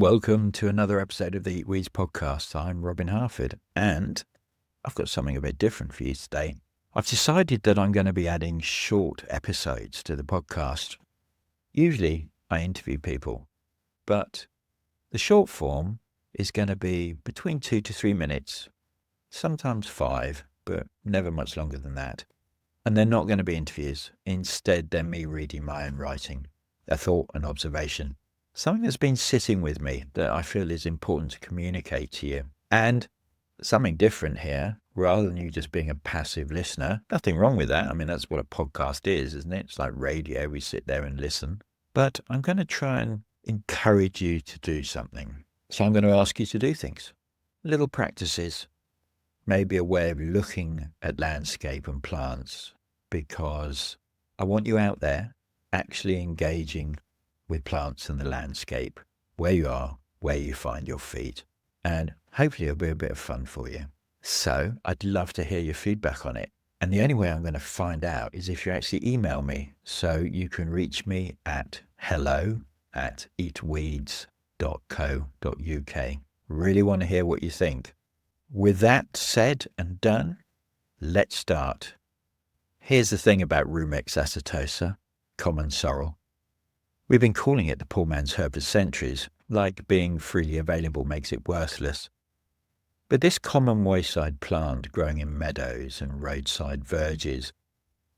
Welcome to another episode of the Eatweeds Podcast. I'm Robin Harford, and I've got something a bit different for you today. I've decided that I'm going to be adding short episodes to the podcast. Usually I interview people, but the short form is going to be between 2 to 3 minutes, sometimes 5, but never much longer than that. And they're not going to be interviews. Instead, they're me reading my own writing, a thought and observation. Something that's been sitting with me that I feel is important to communicate to you. And something different here, rather than you just being a passive listener. Nothing wrong with that. I mean, that's what a podcast is, isn't it? It's like radio. We sit there and listen. But I'm going to try and encourage you to do something. So I'm going to ask you to do things. Little practices. Maybe a way of looking at landscape and plants, because I want you out there actually engaging with plants and the landscape, where you are, where you find your feet, and hopefully it'll be a bit of fun for you. So I'd love to hear your feedback on it. And the only way I'm going to find out is if you actually email me. So you can reach me at hello@eatweeds.co.uk. Really want to hear what you think. With that said and done, let's start. Here's the thing about Rumex acetosa, common sorrel. We've been calling it the poor man's herb for centuries, like being freely available makes it worthless. But this common wayside plant growing in meadows and roadside verges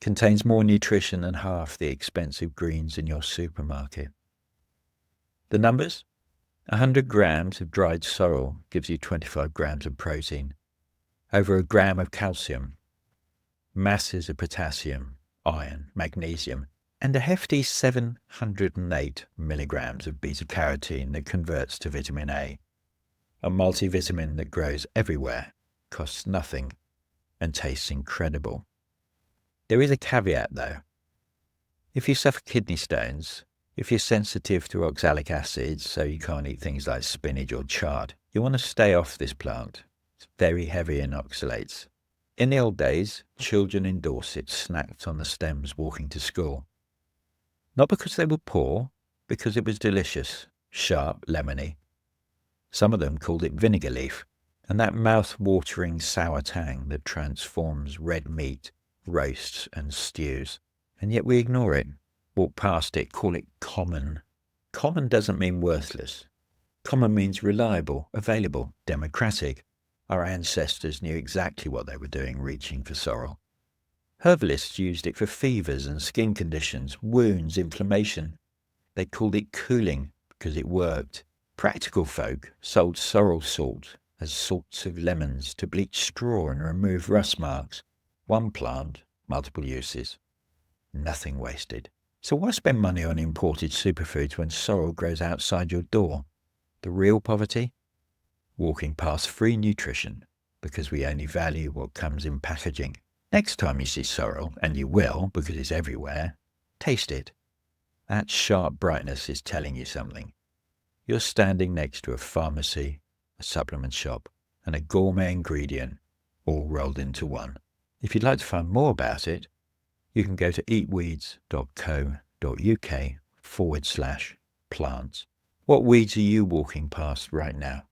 contains more nutrition than half the expensive greens in your supermarket. The numbers? 100 grams of dried sorrel gives you 25 grams of protein, over a gram of calcium, masses of potassium, iron, magnesium, and a hefty 708 milligrams of beta-carotene that converts to vitamin A. A multivitamin that grows everywhere, costs nothing, and tastes incredible. There is a caveat though. If you suffer kidney stones, if you're sensitive to oxalic acid, so you can't eat things like spinach or chard, you want to stay off this plant. It's very heavy in oxalates. In the old days, children in Dorset snacked on the stems walking to school. Not because they were poor, because it was delicious, sharp, lemony. Some of them called it vinegar leaf, and that mouth-watering sour tang that transforms red meat, roasts and stews. And yet we ignore it. Walk past it, call it common. Common doesn't mean worthless. Common means reliable, available, democratic. Our ancestors knew exactly what they were doing reaching for sorrel. Herbalists used it for fevers and skin conditions, wounds, inflammation. They called it cooling because it worked. Practical folk sold sorrel salt as salts of lemons to bleach straw and remove rust marks. One plant, multiple uses. Nothing wasted. So why spend money on imported superfoods when sorrel grows outside your door? The real poverty? Walking past free nutrition because we only value what comes in packaging. Next time you see sorrel, and you will because it's everywhere, taste it. That sharp brightness is telling you something. You're standing next to a pharmacy, a supplement shop, and a gourmet ingredient, all rolled into one. If you'd like to find more about it, you can go to eatweeds.co.uk/plants. What weeds are you walking past right now?